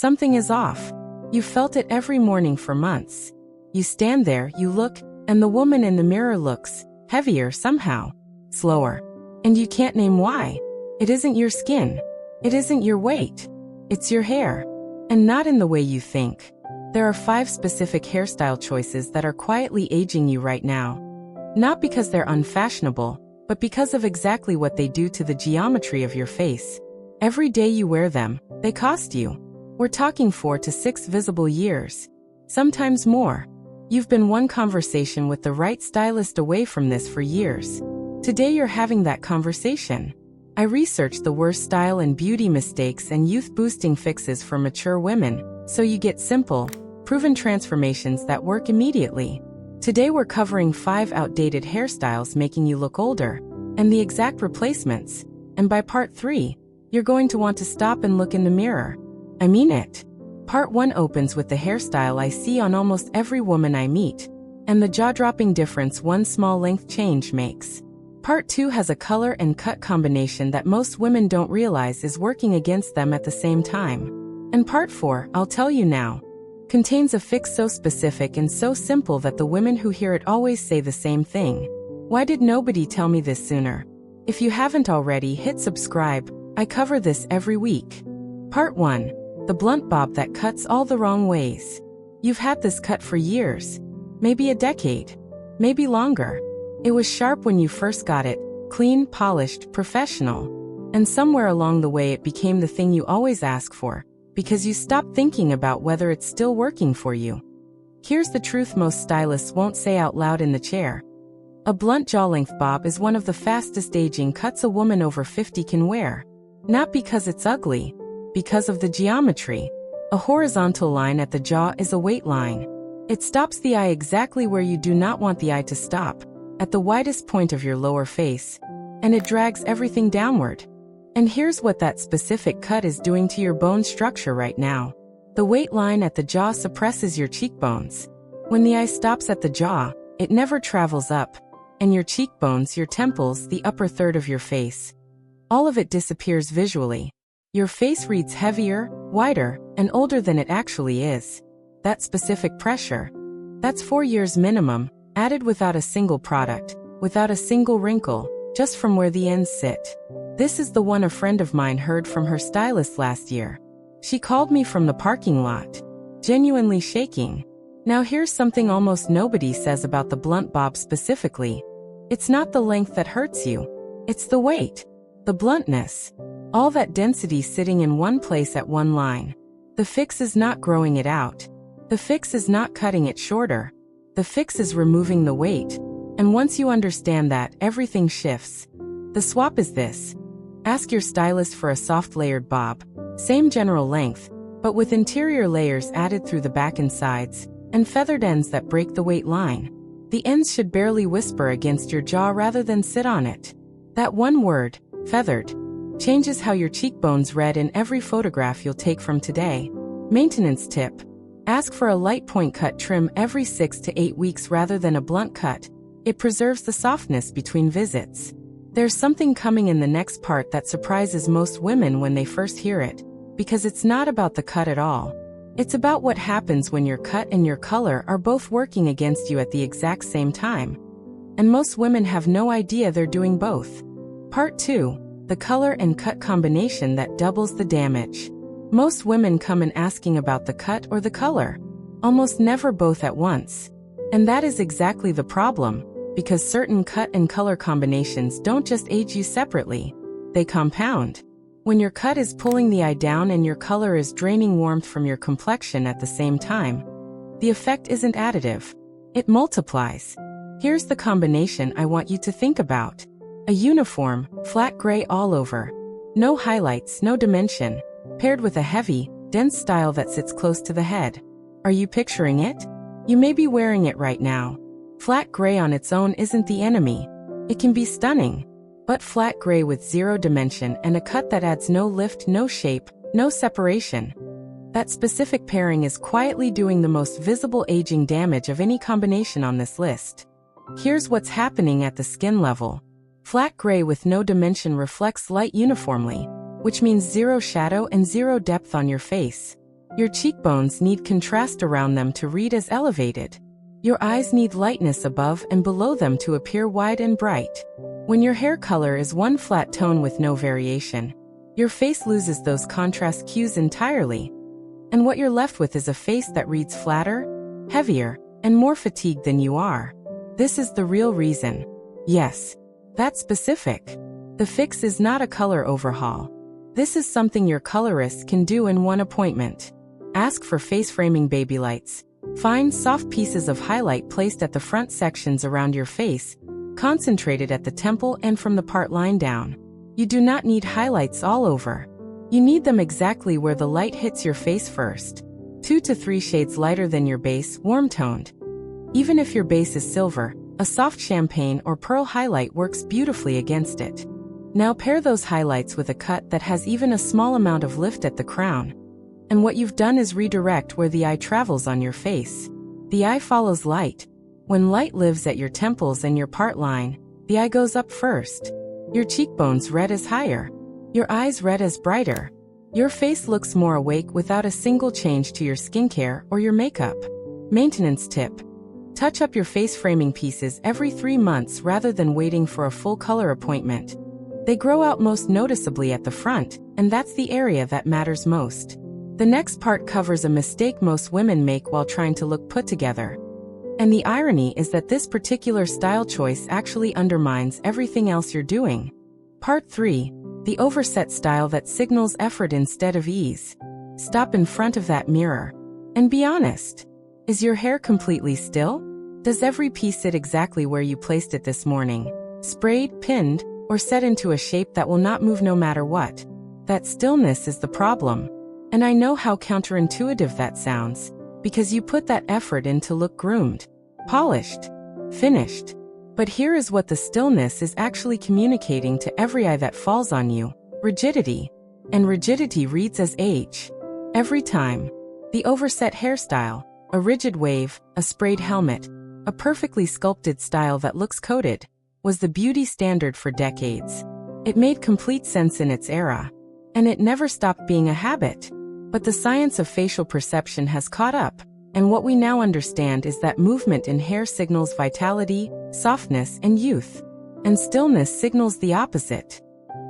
Something is off. You've felt it every morning for months. You stand there, you look, and the woman in the mirror looks heavier somehow, slower. And you can't name why. It isn't your skin. It isn't your weight. It's your hair. And not in the way you think. There are 5 specific hairstyle choices that are quietly aging you right now. Not because they're unfashionable, but because of exactly what they do to the geometry of your face. Every day you wear them, they cost you. We're talking 4 to 6 visible years. Sometimes more. You've been one conversation with the right stylist away from this for years. Today you're having that conversation. I researched the worst style and beauty mistakes and youth-boosting fixes for mature women, so you get simple, proven transformations that work immediately. Today we're covering 5 outdated hairstyles making you look older, and the exact replacements. And by part 3, you're going to want to stop and look in the mirror. I mean it. Part 1 opens with the hairstyle I see on almost every woman I meet, and the jaw-dropping difference one small length change makes. Part 2 has a color and cut combination that most women don't realize is working against them at the same time. And Part 4, I'll tell you now, contains a fix so specific and so simple that the women who hear it always say the same thing. Why did nobody tell me this sooner? If you haven't already, hit subscribe. I cover this every week. Part 1. The blunt bob that cuts all the wrong ways. You've had this cut for years. Maybe a decade. Maybe longer. It was sharp when you first got it, clean, polished, professional. And somewhere along the way it became the thing you always ask for, because you stopped thinking about whether it's still working for you. Here's the truth most stylists won't say out loud in the chair. A blunt jaw-length bob is one of the fastest aging cuts a woman over 50 can wear. Not because it's ugly, because of the geometry. A horizontal line at the jaw is a weight line. It stops the eye exactly where you do not want the eye to stop, at the widest point of your lower face, and it drags everything downward. And here's what that specific cut is doing to your bone structure right now. The weight line at the jaw suppresses your cheekbones. When the eye stops at the jaw, it never travels up, and your cheekbones, your temples, the upper third of your face, all of it disappears visually. Your face reads heavier, wider, and older than it actually is. That specific pressure, that's 4 years minimum, added without a single product, without a single wrinkle, just from where the ends sit. This is the one a friend of mine heard from her stylist last year. She called me from the parking lot, genuinely shaking. Now here's something almost nobody says about the blunt bob specifically. It's not the length that hurts you. It's the weight. The bluntness. All that density sitting in one place at one line. The fix is not growing it out. The fix is not cutting it shorter. The fix is removing the weight. And once you understand that, everything shifts. The swap is this. Ask your stylist for a soft layered bob. Same general length, but with interior layers added through the back and sides, and feathered ends that break the weight line. The ends should barely whisper against your jaw rather than sit on it. That one word, feathered, changes how your cheekbones read in every photograph you'll take from today. Maintenance tip. Ask for a light point cut trim every 6 to 8 weeks rather than a blunt cut. It preserves the softness between visits. There's something coming in the next part that surprises most women when they first hear it, because it's not about the cut at all. It's about what happens when your cut and your color are both working against you at the exact same time. And most women have no idea they're doing both. Part 2. The color and cut combination that doubles the damage. Most women come in asking about the cut or the color. Almost never both at once. And that is exactly the problem, because certain cut and color combinations don't just age you separately. They compound. When your cut is pulling the eye down and your color is draining warmth from your complexion at the same time, the effect isn't additive. It multiplies. Here's the combination I want you to think about. A uniform, flat gray all over. No highlights, no dimension. Paired with a heavy, dense style that sits close to the head. Are you picturing it? You may be wearing it right now. Flat gray on its own isn't the enemy. It can be stunning. But flat gray with zero dimension and a cut that adds no lift, no shape, no separation. That specific pairing is quietly doing the most visible aging damage of any combination on this list. Here's what's happening at the skin level. Flat gray with no dimension reflects light uniformly, which means zero shadow and zero depth on your face. Your cheekbones need contrast around them to read as elevated. Your eyes need lightness above and below them to appear wide and bright. When your hair color is one flat tone with no variation, your face loses those contrast cues entirely. And what you're left with is a face that reads flatter, heavier, and more fatigued than you are. This is the real reason. Yes, that's specific. The fix is not a color overhaul. This is something your colorist can do in one appointment. Ask for face framing baby lights. Find soft pieces of highlight placed at the front sections around your face, concentrated at the temple and from the part line down. You do not need highlights all over. You need them exactly where the light hits your face first. 2 to 3 shades lighter than your base, warm-toned. Even if your base is silver, a soft champagne or pearl highlight works beautifully against it. Now pair those highlights with a cut that has even a small amount of lift at the crown. And what you've done is redirect where the eye travels on your face. The eye follows light. When light lives at your temples and your part line, the eye goes up first. Your cheekbones red as higher. Your eyes red as brighter. Your face looks more awake without a single change to your skincare or your makeup. Maintenance tip. Touch up your face framing pieces every 3 months rather than waiting for a full color appointment. They grow out most noticeably at the front, and that's the area that matters most. The next part covers a mistake most women make while trying to look put together. And the irony is that this particular style choice actually undermines everything else you're doing. Part 3. The overset style that signals effort instead of ease. Stop in front of that mirror. And be honest. Is your hair completely still? Does every piece sit exactly where you placed it this morning? Sprayed, pinned, or set into a shape that will not move no matter what? That stillness is the problem. And I know how counterintuitive that sounds, because you put that effort in to look groomed, polished, finished. But here is what the stillness is actually communicating to every eye that falls on you: rigidity. And rigidity reads as age. Every time. The overset hairstyle, a rigid wave, a sprayed helmet, a perfectly sculpted style that looks coded, was the beauty standard for decades. It made complete sense in its era. And it never stopped being a habit. But the science of facial perception has caught up, and what we now understand is that movement in hair signals vitality, softness, and youth. And stillness signals the opposite.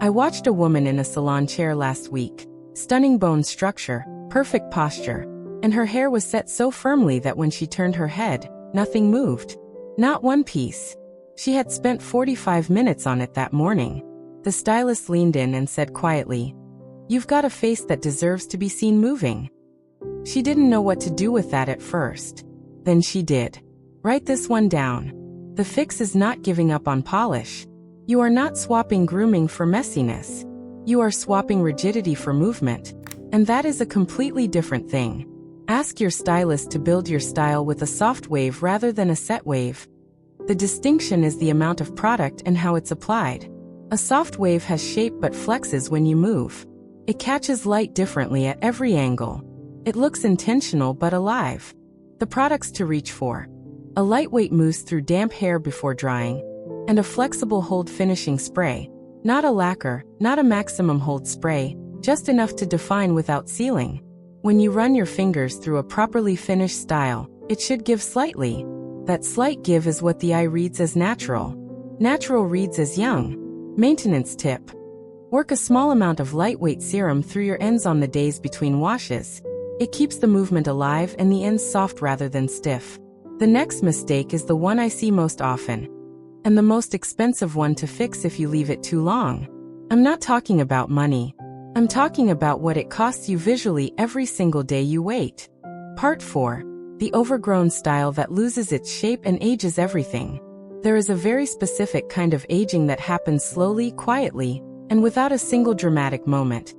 I watched a woman in a salon chair last week. Stunning bone structure, perfect posture, and her hair was set so firmly that when she turned her head, nothing moved. Not one piece. She had spent 45 minutes on it that morning. The stylist leaned in and said quietly, "You've got a face that deserves to be seen moving." She didn't know what to do with that at first. Then she did. Write this one down. The fix is not giving up on polish. You are not swapping grooming for messiness. You are swapping rigidity for movement. And that is a completely different thing. Ask your stylist to build your style with a soft wave rather than a set wave. The distinction is the amount of product and how it's applied. A soft wave has shape but flexes when you move. It catches light differently at every angle. It looks intentional but alive. The products to reach for: a lightweight mousse through damp hair before drying, and a flexible hold finishing spray. Not a lacquer, not a maximum hold spray, just enough to define without sealing. When you run your fingers through a properly finished style, it should give slightly. That slight give is what the eye reads as natural. Natural reads as young. Maintenance tip. Work a small amount of lightweight serum through your ends on the days between washes. It keeps the movement alive and the ends soft rather than stiff. The next mistake is the one I see most often, and the most expensive one to fix if you leave it too long. I'm not talking about money. I'm talking about what it costs you visually every single day you wait. Part 4. The overgrown style that loses its shape and ages everything. There is a very specific kind of aging that happens slowly, quietly, and without a single dramatic moment.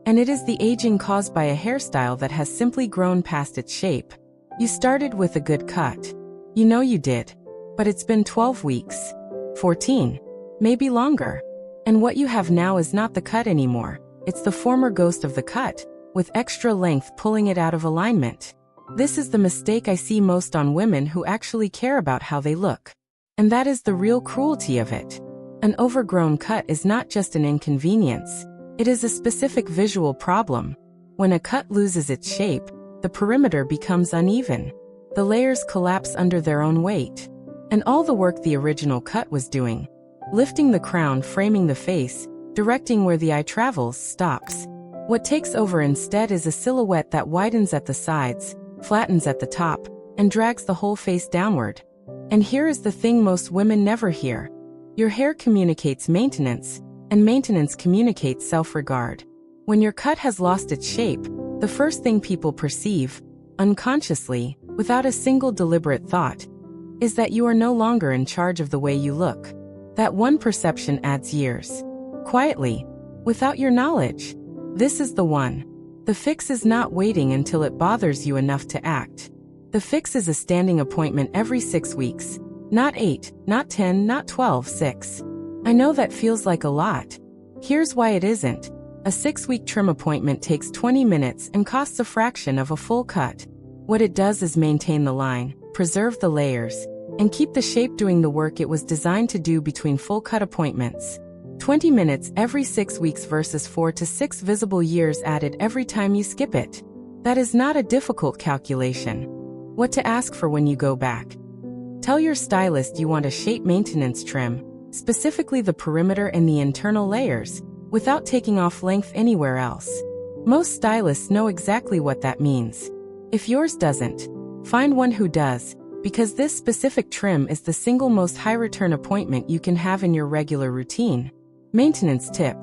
And it is the aging caused by a hairstyle that has simply grown past its shape. You started with a good cut. You know you did. But it's been 12 weeks. 14. Maybe longer. And what you have now is not the cut anymore. It's the former ghost of the cut, with extra length pulling it out of alignment. This is the mistake I see most on women who actually care about how they look. And that is the real cruelty of it. An overgrown cut is not just an inconvenience. It is a specific visual problem. When a cut loses its shape, the perimeter becomes uneven. The layers collapse under their own weight. And all the work the original cut was doing, lifting the crown, framing the face, directing where the eye travels, stops. What takes over instead is a silhouette that widens at the sides, flattens at the top, and drags the whole face downward. And here is the thing most women never hear. Your hair communicates maintenance, and maintenance communicates self-regard. When your cut has lost its shape, the first thing people perceive, unconsciously, without a single deliberate thought, is that you are no longer in charge of the way you look. That one perception adds years. Quietly, without your knowledge. This is the one. The fix is not waiting until it bothers you enough to act. The fix is a standing appointment every 6 weeks. Not 8, not 10, not 12, 6. I know that feels like a lot. Here's why it isn't. A 6-week trim appointment takes 20 minutes and costs a fraction of a full cut. What it does is maintain the line, preserve the layers, and keep the shape doing the work it was designed to do between full cut appointments. 20 minutes every 6 weeks versus 4 to 6 visible years added every time you skip it. That is not a difficult calculation. What to ask for when you go back. Tell your stylist you want a shape maintenance trim, specifically the perimeter and the internal layers, without taking off length anywhere else. Most stylists know exactly what that means. If yours doesn't, find one who does, because this specific trim is the single most high-return appointment you can have in your regular routine. Maintenance tip.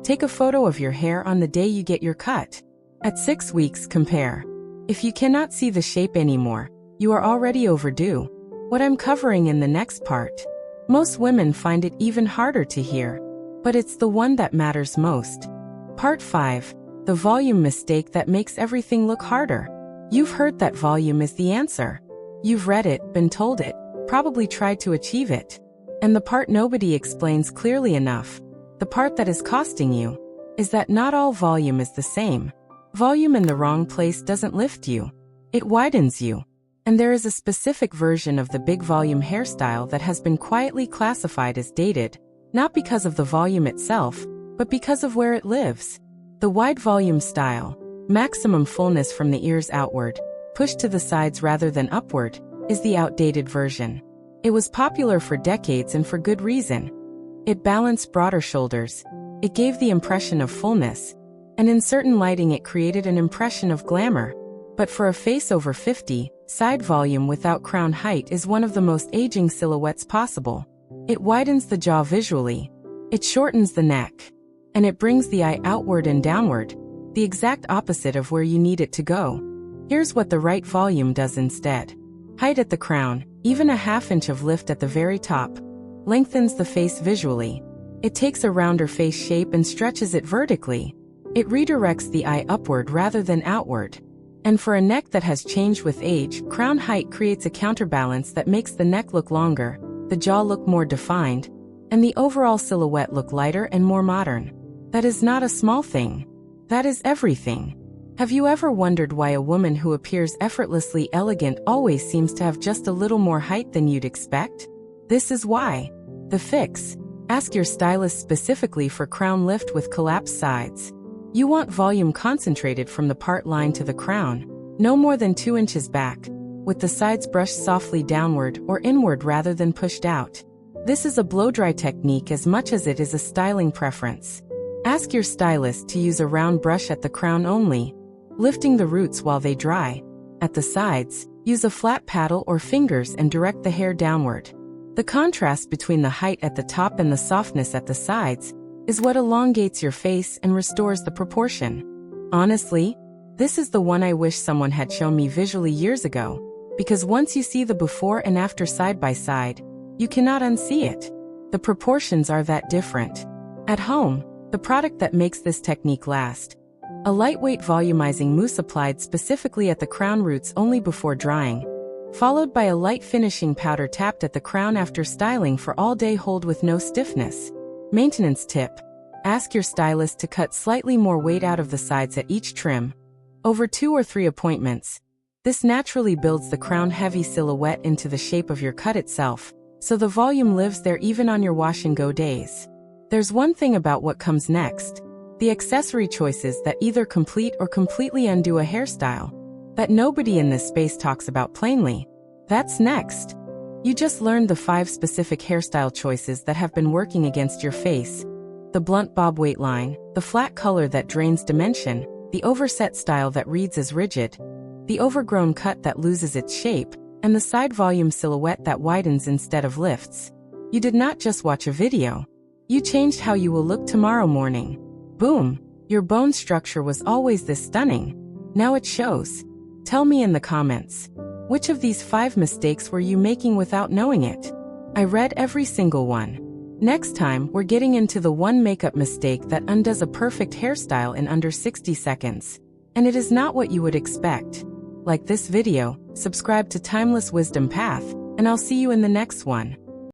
Take a photo of your hair on the day you get your cut. At 6 weeks, compare. If you cannot see the shape anymore, you are already overdue. What I'm covering in the next part. Most women find it even harder to hear, but it's the one that matters most. Part 5. The volume mistake that makes everything look harder. You've heard that volume is the answer. You've read it, been told it, probably tried to achieve it. And the part nobody explains clearly enough, the part that is costing you, is that not all volume is the same. Volume in the wrong place doesn't lift you. It widens you. And there is a specific version of the big volume hairstyle that has been quietly classified as dated, not because of the volume itself, but because of where it lives. The wide volume style, maximum fullness from the ears outward, pushed to the sides rather than upward, is the outdated version. It was popular for decades and for good reason. It balanced broader shoulders. It gave the impression of fullness. And in certain lighting it created an impression of glamour. But for a face over 50, side volume without crown height is one of the most aging silhouettes possible. It widens the jaw visually. It shortens the neck. And it brings the eye outward and downward, the exact opposite of where you need it to go. Here's what the right volume does instead. Height at the crown, even a ½ inch of lift at the very top, lengthens the face visually. It takes a rounder face shape and stretches it vertically. It redirects the eye upward rather than outward. And for a neck that has changed with age, crown height creates a counterbalance that makes the neck look longer, the jaw look more defined, and the overall silhouette look lighter and more modern. That is not a small thing. That is everything. Have you ever wondered why a woman who appears effortlessly elegant always seems to have just a little more height than you'd expect? This is why. The fix. Ask your stylist specifically for crown lift with collapsed sides. You want volume concentrated from the part line to the crown, no more than 2 inches back, with the sides brushed softly downward or inward rather than pushed out. This is a blow-dry technique as much as it is a styling preference. Ask your stylist to use a round brush at the crown only, lifting the roots while they dry. At the sides, use a flat paddle or fingers and direct the hair downward. The contrast between the height at the top and the softness at the sides is what elongates your face and restores the proportion. Honestly, this is the one I wish someone had shown me visually years ago, because once you see the before and after side by side, you cannot unsee it. The proportions are that different. At home, the product that makes this technique last. A lightweight volumizing mousse applied specifically at the crown roots only before drying, followed by a light finishing powder tapped at the crown after styling for all-day hold with no stiffness. Maintenance tip. Ask your stylist to cut slightly more weight out of the sides at each trim. Over 2 or 3 appointments. This naturally builds the crown-heavy silhouette into the shape of your cut itself, so the volume lives there even on your wash-and-go days. There's one thing about what comes next. The accessory choices that either complete or completely undo a hairstyle that nobody in this space talks about plainly. That's next. You just learned the 5 specific hairstyle choices that have been working against your face. The blunt bob weight line, the flat color that drains dimension, the overset style that reads as rigid, the overgrown cut that loses its shape, and the side volume silhouette that widens instead of lifts. You did not just watch a video. You changed how you will look tomorrow morning. Boom! Your bone structure was always this stunning. Now it shows. Tell me in the comments, which of these 5 mistakes were you making without knowing it? I read every single one. Next time, we're getting into the one makeup mistake that undoes a perfect hairstyle in under 60 seconds. And it is not what you would expect. Like this video, subscribe to Timeless Wisdom Path, and I'll see you in the next one.